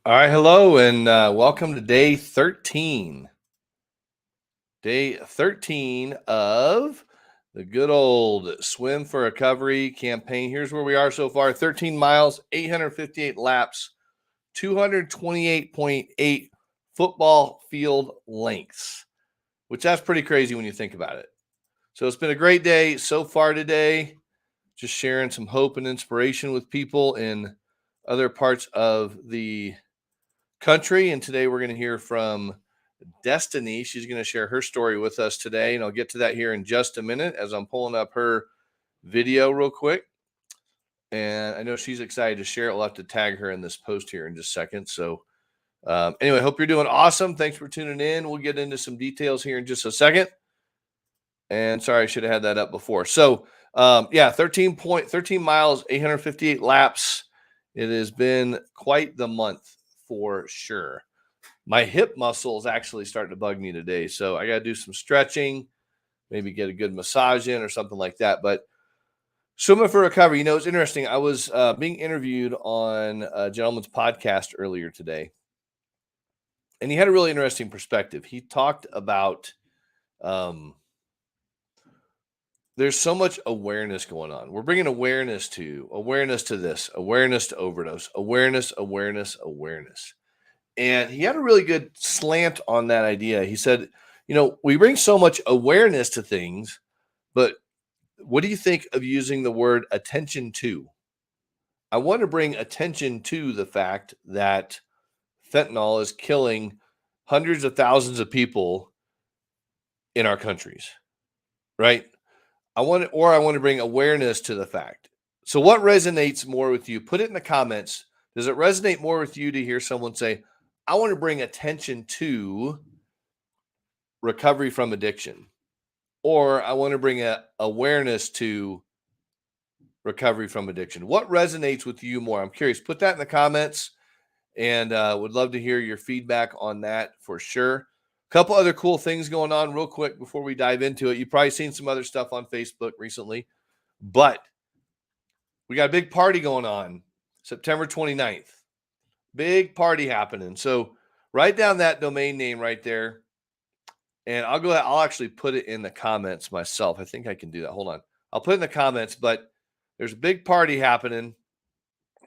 All right, hello, and welcome to day 13. Day 13 of the good old Swim for Recovery campaign. Here's where we are so far: 13 miles, 858 laps, 228.8 football field lengths, which that's pretty crazy when you think about it. So it's been a great day so far today, just sharing some hope and inspiration with people in other parts of the country. And today we're going to hear from Destiny. She's going to share her story with us today. And I'll get to that here in just a minute as I'm pulling up her video real quick. And I know she's excited to share it. We'll have to tag her in this post here in just a second. So, anyway, hope you're doing awesome. Thanks for tuning in. We'll get into some details here in just a second. And sorry, I should have had that up before. So, 13 miles, 858 laps. It has been quite the month for sure. My hip muscle is actually starting to bug me today. So I got to do some stretching, maybe get a good massage in or something like that. But Swimming for Recovery, it's interesting. I was being interviewed on a gentleman's podcast earlier today, and he had a really interesting perspective. He talked about there's so much awareness going on. We're bringing awareness to this, awareness to overdose, awareness. And he had a really good slant on that idea. He said, we bring so much awareness to things, but what do you think of using the word attention to? I want to bring attention to the fact that fentanyl is killing hundreds of thousands of people in our countries, right? I want to bring awareness to the fact. So what resonates more with you? Put it in the comments. Does it resonate more with you to hear someone say, I want to bring attention to recovery from addiction, or I want to bring awareness to recovery from addiction? What resonates with you more? I'm curious. Put that in the comments, and would love to hear your feedback on that for sure. A couple other cool things going on real quick before we dive into it. You've probably seen some other stuff on Facebook recently, but we got a big party going on September 29th. Big party happening. So write down that domain name right there. And I'll go ahead. I'll actually put it in the comments myself. I think I can do that. Hold on. I'll put it in the comments, but there's a big party happening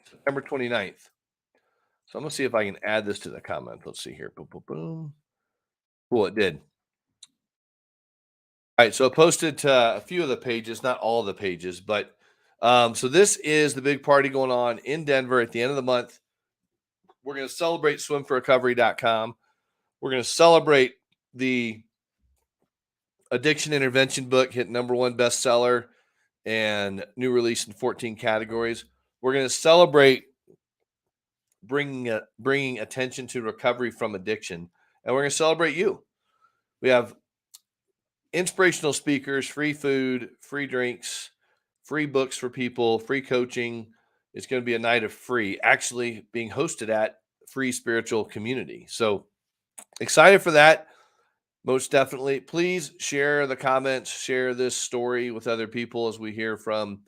September 29th. So I'm going to see if I can add this to the comment. Let's see here. Boom, boom, boom. Cool, it did. All right, so I posted to a few of the pages, not all of the pages, but so this is the big party going on in Denver at the end of the month. We're going to celebrate swimforrecovery.com. We're going to celebrate the addiction intervention book, hit #1 bestseller and new release in 14 categories. We're going to celebrate bringing attention to recovery from addiction, and we're going to celebrate you. We have inspirational speakers, free food, free drinks, free books for people, free coaching. It's going to be a night of free, actually being hosted at Free Spiritual Community. So excited for that. Most definitely. Please share the comments, share this story with other people as we hear from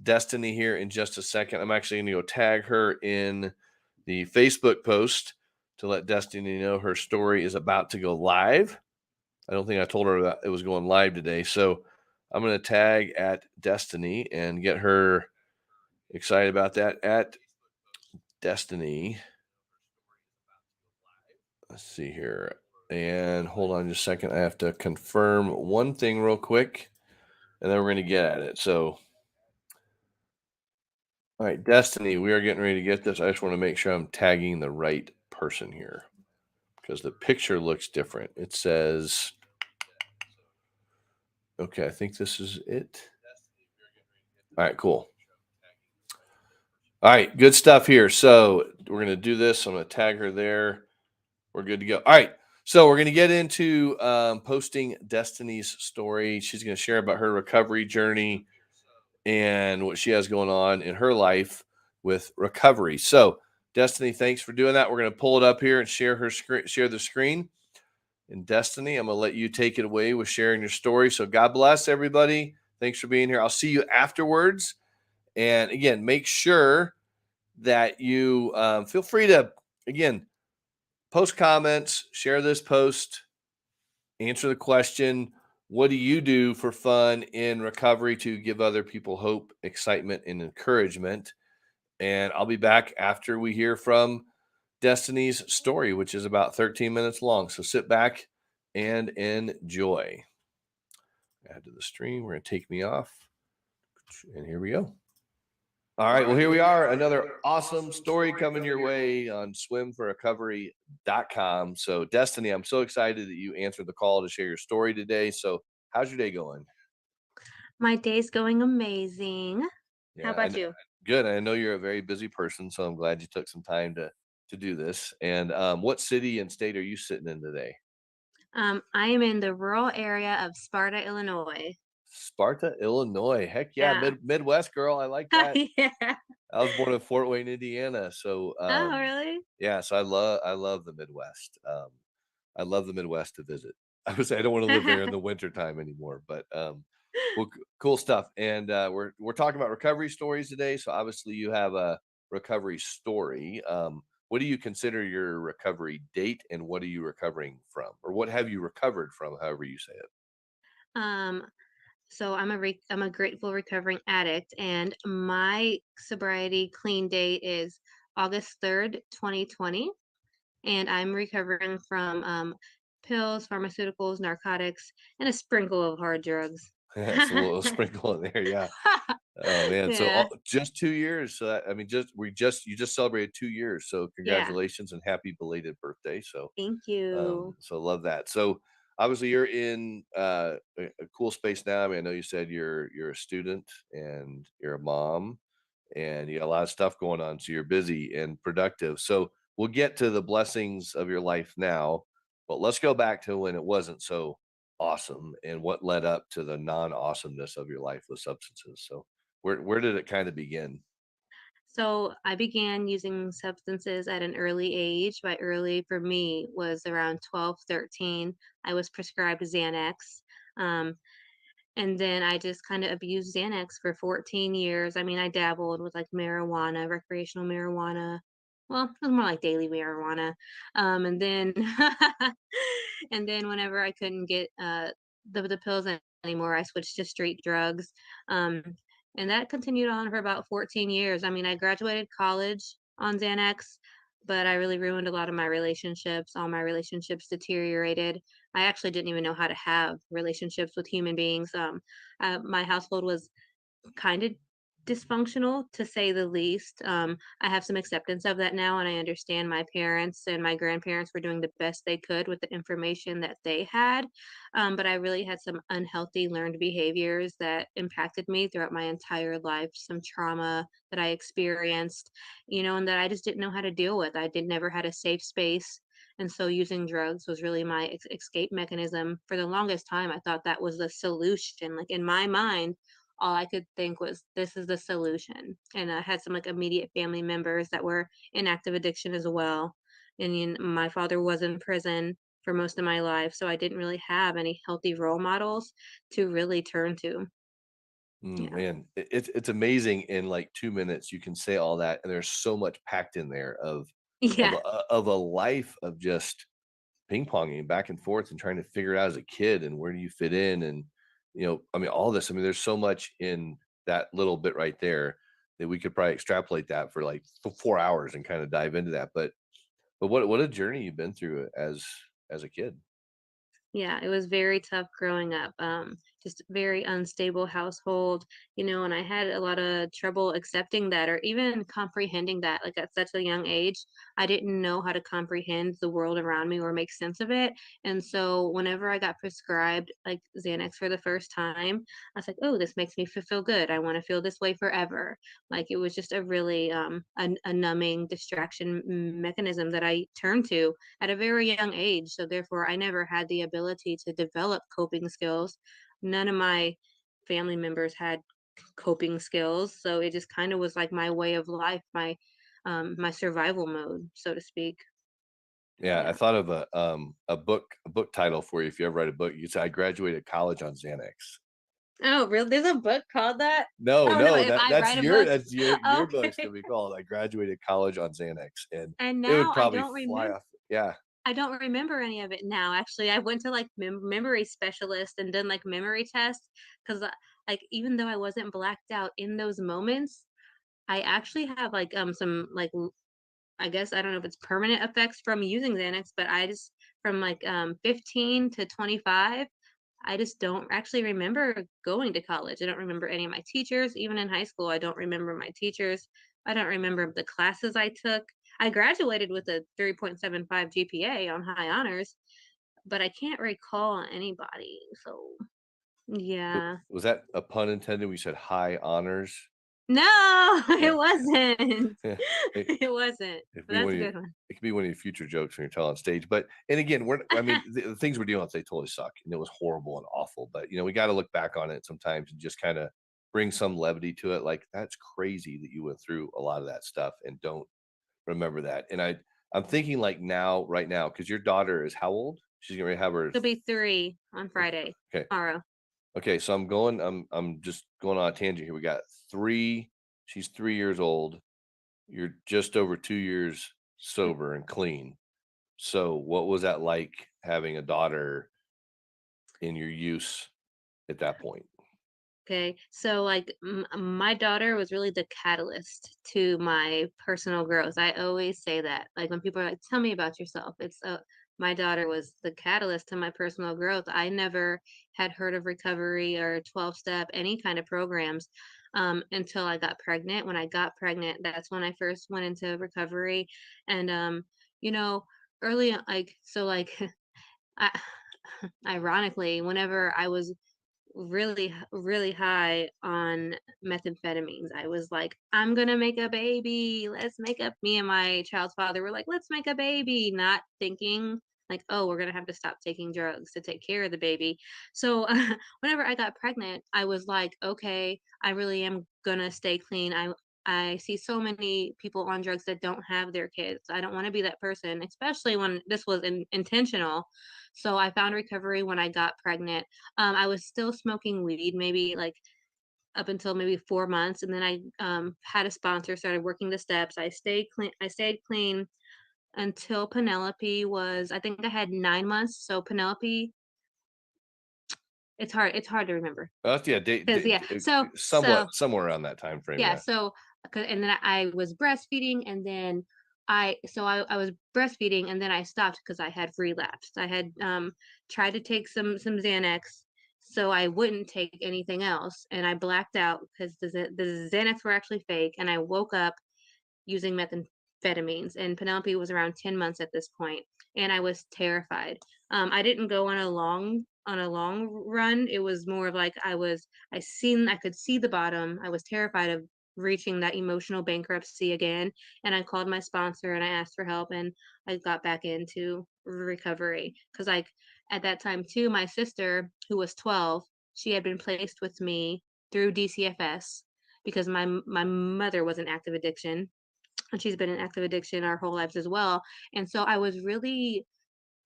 Destiny here in just a second. I'm actually going to go tag her in the Facebook post to let Destiny know her story is about to go live. I don't think I told her that it was going live today. So I'm going to tag at Destiny and get her excited about that at Destiny. Let's see here. And hold on just a second. I have to confirm one thing real quick, and then we're going to get at it. So, all right, Destiny, we are getting ready to get this. I just want to make sure I'm tagging the right person here because the picture looks different. It says, okay, I think this is it. All right, cool. All right, good stuff here. So we're going to do this. I'm going to tag her there. We're good to go. All right. So we're going to get into posting Destiny's story. She's going to share about her recovery journey and what she has going on in her life with recovery. So Destiny, thanks for doing that. We're going to pull it up here and share the screen. And Destiny, I'm going to let you take it away with sharing your story. So God bless everybody. Thanks for being here. I'll see you afterwards. And again, make sure that you feel free to again, post comments, share this post, answer the question, what do you do for fun in recovery to give other people hope, excitement, and encouragement? And I'll be back after we hear from Destiny's story, which is about 13 minutes long. So sit back and enjoy. Add to the stream. We're going to take me off. And here we go. All right. Well, here we are. Another awesome story coming your way on swimforrecovery.com. So, Destiny, I'm so excited that you answered the call to share your story today. So, how's your day going? My day's going amazing. How Yeah, about you? good. I know you're a very busy person, so I'm glad you took some time to do this. And what city and state are you sitting in today? I am in the rural area of Sparta, Illinois. Sparta, Illinois. Heck yeah, Yeah. Midwest girl. I like that. Yeah. I was born in Fort Wayne, Indiana. So Oh, really? yeah, so I love the Midwest. I love the Midwest to visit. I would say I don't want to live there in the winter time anymore, but well, cool stuff. And we're talking about recovery stories today. So obviously you have a recovery story. What do you consider your recovery date, and what are you recovering from, or what have you recovered from? However you say it. Um, so I'm a grateful recovering addict, and my sobriety clean date is August 3rd, 2020, and I'm recovering from pills, pharmaceuticals, narcotics, and a sprinkle of hard drugs. Yes, a little sprinkle in there. Yeah. Oh man, so Yeah. just 2 years. So I mean, just you just celebrated 2 years. So Yeah. congratulations and happy belated birthday. So Thank you. love that. So obviously you're in a cool space now. I mean, I know you said you're a student and you're a mom and you got a lot of stuff going on. So you're busy and productive. So we'll get to the blessings of your life now, but let's go back to when it wasn't so awesome and what led up to the non-awesomeness of your life with substances. So where did it kind of begin? So I began using substances at an early age. By early for me was around 12, 13. I was prescribed Xanax. Um, and then I just kind of abused Xanax for 14 years. I mean, I dabbled with like marijuana, recreational marijuana. Well, it was more like daily marijuana. And then and then whenever I couldn't get the pills anymore, I switched to street drugs. Um, and that continued on for about 14 years. I mean, I graduated college on Xanax, but I really ruined a lot of my relationships. All my relationships deteriorated. I actually didn't even know how to have relationships with human beings. My household was kind of dysfunctional to say the least. I have some acceptance of that now, and I understand my parents and my grandparents were doing the best they could with the information that they had. But I really had some unhealthy learned behaviors that impacted me throughout my entire life, some trauma that I experienced, and that I just didn't know how to deal with. I did never had a safe space. And so using drugs was really my escape mechanism. For the longest time, I thought that was the solution. Like in my mind, all I could think was, "This is the solution." And I had some, like, immediate family members that were in active addiction as well. And, my father was in prison for most of my life, so I didn't really have any healthy role models to really turn to. Yeah. Man, it's amazing in like 2 minutes you can say all that, and there's so much packed in there Yeah. of a life of just ping ponging back and forth and trying to figure it out as a kid and where do you fit in and I mean all this. I mean, there's so much in that little bit right there that we could probably extrapolate that for like 4 hours and kind of dive into that. But what a journey you've been through as a kid. Yeah, it was very tough growing up. Just very unstable household, and I had a lot of trouble accepting that or even comprehending that. Like at such a young age, I didn't know how to comprehend the world around me or make sense of it. And so whenever I got prescribed like Xanax for the first time, I was like, "Oh, this makes me feel good. I want to feel this way forever." Like it was just a really a numbing distraction mechanism that I turned to at a very young age. So therefore, I never had the ability to develop coping skills. None of my family members had coping skills, so it just kind of was like my way of life, my survival mode, so to speak. Yeah, I Yeah. thought of a book title for you if you ever write a book. You could say I graduated college on Xanax. Oh, really? There's a book called that? No, Oh, no, no, if that I that's write a book. your book's Okay. gonna be called "I Graduated College on Xanax," and And it would now probably fly off. Yeah. I don't remember any of it now, actually. I went to, like, memory specialist and done, like, memory tests 'cause, like, even though I wasn't blacked out in those moments, I actually have, like, some, like, I guess I don't know if it's permanent effects from using Xanax, but I just from, like, 15 to 25, I just don't actually remember going to college. I don't remember any of my teachers. Even in high school, I don't remember my teachers. I don't remember the classes I took. I graduated with a 3.75 GPA on high honors, but I can't recall anybody. So, yeah. Was that a pun intended when you said high honors? No, Yeah. it wasn't. Yeah. It It wasn't. it could But be that's one a of your good one. it could be one of your future jokes when you're telling on stage, but and again, I mean, the things we're dealing with, they totally suck, and it was horrible and awful, but, we gotta look back on it sometimes and just kinda bring some levity to it, like, that's crazy that you went through a lot of that stuff and don't remember that, and I'm thinking, like, now right now, because your daughter is how old? She's getting ready to have her It'll be 3 on Friday, okay. tomorrow. Okay, so I'm just going on a tangent here. We got 3 she's 3 years old. You're just over 2 years sober and clean. So, what was that like having a daughter in your use at that point? Okay, so like my daughter was really the catalyst to my personal growth. I always say that. Like when people are like, "Tell me about yourself," it's my daughter was the catalyst to my personal growth. I never had heard of recovery or 12 step, any kind of programs until I got pregnant. When I got pregnant, that's when I first went into recovery. And, you know, early, like, so like, I, ironically, whenever I was really high on methamphetamines. I was like, "I'm gonna make a baby. Let's make up." Me and my child's father were like, "Let's make a baby," not thinking like, "Oh, we're gonna have to stop taking drugs to take care of the baby." So whenever I got pregnant, I was like, "Okay, I really am gonna stay clean." I see so many people on drugs that don't have their kids. I don't want to be that person, especially when this was intentional. So I found recovery when I got pregnant. I was still smoking weed, maybe like up until maybe 4 months, and then I, had a sponsor, started working the steps. I stayed clean until Penelope was I think I had 9 months, so Penelope it's hard to remember Yeah, because yeah, so somewhat somewhere around that time frame, yeah, yeah. so and then I was breastfeeding, and then I was breastfeeding, and then I stopped because I had relapsed. I had, tried to take some Xanax, so I wouldn't take anything else, and I blacked out because the Xanax were actually fake, and I woke up using methamphetamines, and Penelope was around 10 months at this point, and I was terrified. I didn't go on a long run. It was more of like I could see the bottom. I was terrified of reaching that emotional bankruptcy again, and I called my sponsor and I asked for help, and I got back into recovery because like at that time too, my sister who was 12, she had been placed with me through DCFS because my mother was in active addiction, and she's been in active addiction our whole lives as well. And so I was really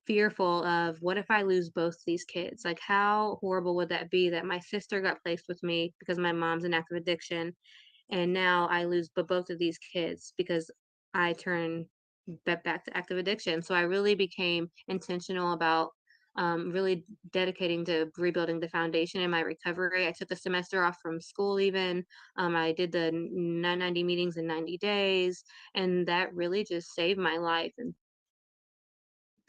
fearful of what if I lose both these kids? Like, how horrible would that be that my sister got placed with me because my mom's in active addiction, and now I lose both of these kids because I turn back to active addiction. So I really became intentional about really dedicating to rebuilding the foundation in my recovery. I took a semester off from school, even. I did the 990 meetings in 90 days, and that really just saved my life. And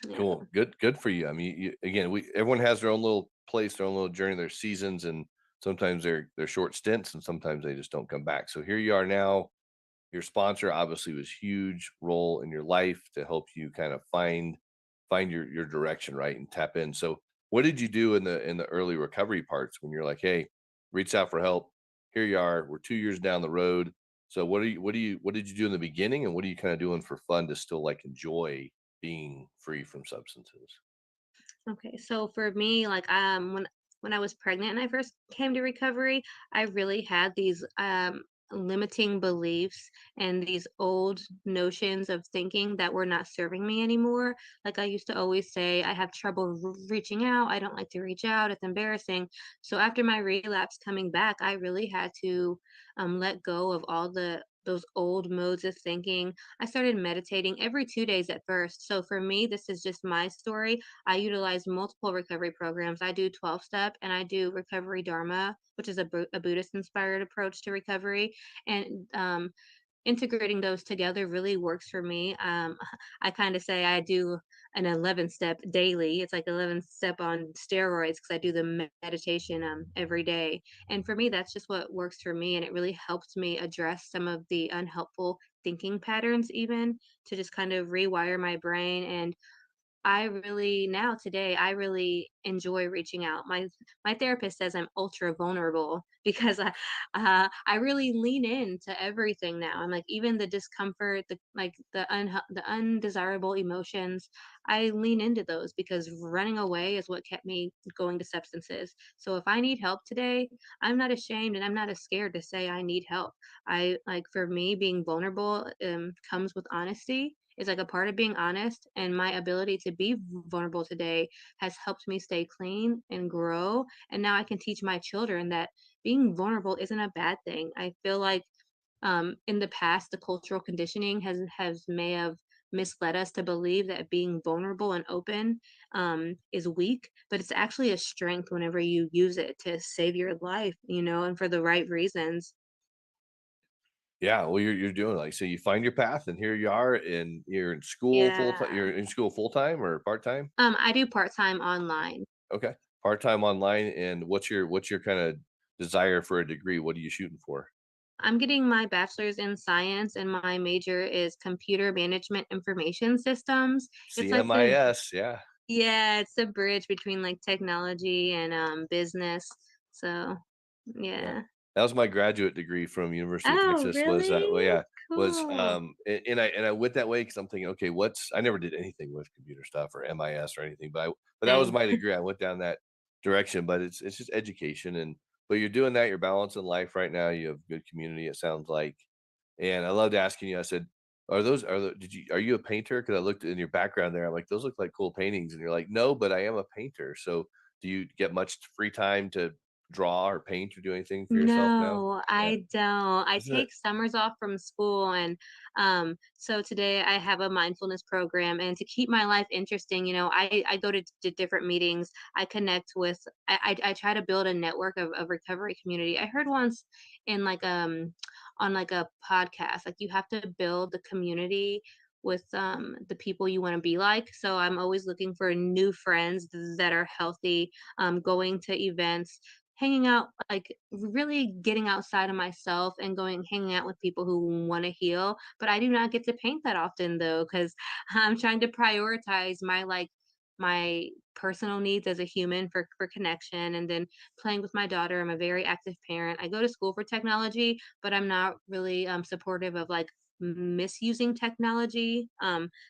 yeah. Cool. Good for you. I mean, again, we everyone has their own little place, their own little journey, their seasons, and sometimes they're short stints, and sometimes they just don't come back. So here you are now. Your sponsor obviously was huge role in your life to help you kind of find your direction, right, and tap in. So what did you do in the early recovery parts when you're like, hey, reach out for help? Here you are. We're 2 years down the road. So what did you do in the beginning, and what are you kind of doing for fun to still like enjoy being free from substances? Okay, so for me, like when I was pregnant and I first came to recovery, I really had these limiting beliefs and these old notions of thinking that were not serving me anymore. Like I used to always say, I have trouble reaching out. I don't like to reach out. It's embarrassing. So after my relapse coming back, I really had to let go of all those old modes of thinking. I started meditating every 2 days at first. So for me, this is just my story. I utilize multiple recovery programs. I do 12 step and I do recovery dharma, which is a Buddhist inspired approach to recovery. And integrating those together really works for me. I kind of say I do an 11 step daily. It's like 11 step on steroids because I do the meditation every day. And for me, that's just what works for me. And it really helps me address some of the unhelpful thinking patterns, even to just kind of rewire my brain. And I really now today, I really enjoy reaching out. My therapist says I'm ultra vulnerable because I really lean into everything now. I'm like even the discomfort, the undesirable emotions, I lean into those because running away is what kept me going to substances. So if I need help today, I'm not ashamed and I'm not as scared to say I need help. I like for me being vulnerable comes with honesty is like a part of being honest, and my ability to be vulnerable today has helped me stay clean and grow. And now I can teach my children that being vulnerable isn't a bad thing. I feel like in the past, the cultural conditioning has may have misled us to believe that being vulnerable and open is weak, but it's actually a strength whenever you use it to save your life, and for the right reasons. Yeah, well, you're doing like so you find your path, and here you are, and you're in school full time. Yeah. You're in school full time or part time? I do part time online. Okay, part time online. And what's your kind of desire for a degree? What are you shooting for? I'm getting my bachelor's in science, and my major is computer management information systems. It's like the CMIS, yeah. yeah, it's the bridge between like technology and business. So, Yeah. yeah. That was my graduate degree from University of Oh, Texas was that well, really? yeah, was, Cool. and I went that way because 'cause I'm thinking, "Okay, what's" I never did anything with computer stuff or MIS or anything, but that was Same. my degree. I went down that direction, but it's just education. But you're doing that, you're balancing life right now, you have good community, it sounds like. And I loved asking you, I said, are you a painter? Because I looked in your background there, I'm like, "Those look like cool paintings," and you're like, "No, but I am a painter." So, do you get much free time to draw or paint or do anything for yourself now? No, Yeah. I don't. I Isn't it? take summers off from school and so today I have a mindfulness program and to keep my life interesting, I go to different meetings. I connect with I try to build a network of recovery community. I heard once in like on like a podcast, like you have to build the community with the people you want to be like. So I'm always looking for new friends that are healthy, going to events, hanging out, like really getting outside of myself and going hanging out with people who want to heal. But I do not get to paint that often though, because I'm trying to prioritize my personal needs as a human for connection and then playing with my daughter. I'm a very active parent. I go to school for technology, but I'm not really supportive of like misusing technology.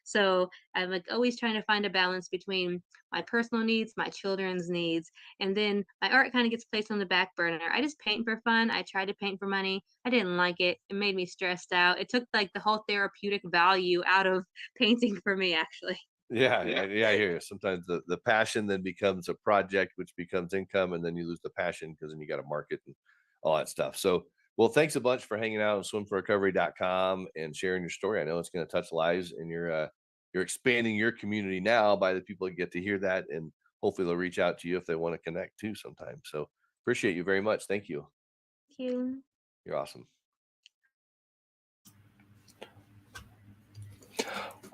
So I'm like always trying to find a balance between my personal needs, my children's needs, and then my art kind of gets placed on the back burner. I just paint for fun. I tried to paint for money. I didn't like it. It made me stressed out. It took like the whole therapeutic value out of painting for me, actually. Yeah, yeah, I hear you. Sometimes the passion then becomes a project, which becomes income, and then you lose the passion because then you got to market and all that stuff. So, well, thanks a bunch for hanging out on swimforrecovery.com and sharing your story. I know it's going to touch lives, and you're expanding your community now by the people that get to hear that, and hopefully they'll reach out to you if they want to connect too sometime. So, appreciate you very much. Thank you. Thank you. You're awesome.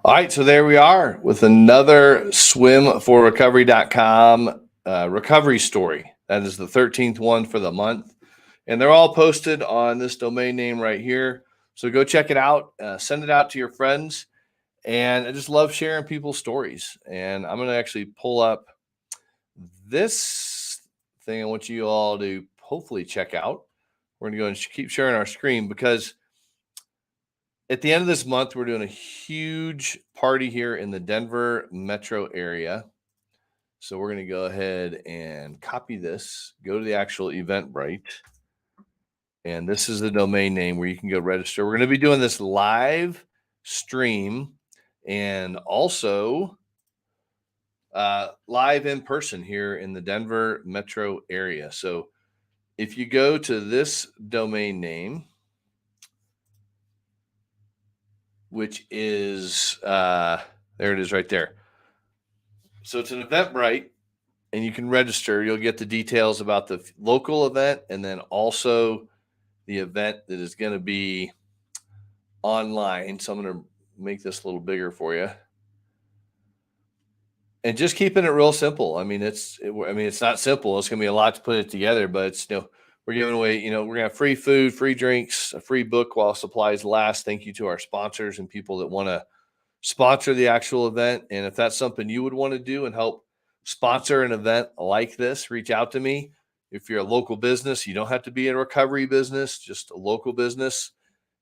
All right, so there we are with another swimforrecovery.com recovery story. That is the 13th one for the month. And they're all posted on this domain name right here. So go check it out, send it out to your friends. And I just love sharing people's stories. And I'm going to actually pull up this thing I want you all to hopefully check out. We're going to go and keep sharing our screen because at the end of this month, we're doing a huge party here in the Denver metro area. So we're going to go ahead and copy this, go to the actual Eventbrite. And this is the domain name where you can go register. We're going to be doing this live stream and also live in person here in the Denver metro area. So if you go to this domain name, which is there it is right there. So it's an Eventbrite, and you can register. You'll get the details about the local event and then also the event that is going to be online. So I'm going to make this a little bigger for you. And just keeping it real simple. I mean, it's not simple. It's going to be a lot to put it together, but it's, we're giving away, we're going to have free food, free drinks, a free book while supplies last. Thank you to our sponsors and people that want to sponsor the actual event. And if that's something you would want to do and help sponsor an event like this, reach out to me. If you're a local business, you don't have to be a recovery business, just a local business,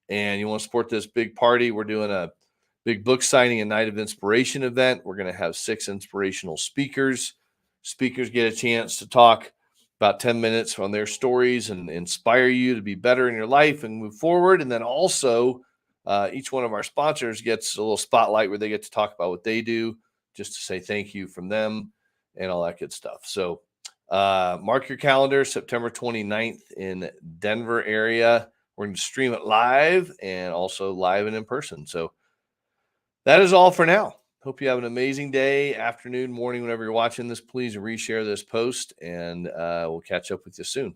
and you want to support this big party. We're doing a big book signing and night of inspiration event. We're going to have 6 inspirational speakers. Speakers get a chance to talk about 10 minutes on their stories and inspire you to be better in your life and move forward. And then also, each one of our sponsors gets a little spotlight where they get to talk about what they do, just to say thank you from them and all that good stuff. So mark your calendar, September 29th in Denver area. We're going to stream it live and also live and in person. So that is all for now. Hope you have an amazing day, afternoon, morning, whenever you're watching this. Please reshare this post, and we'll catch up with you soon.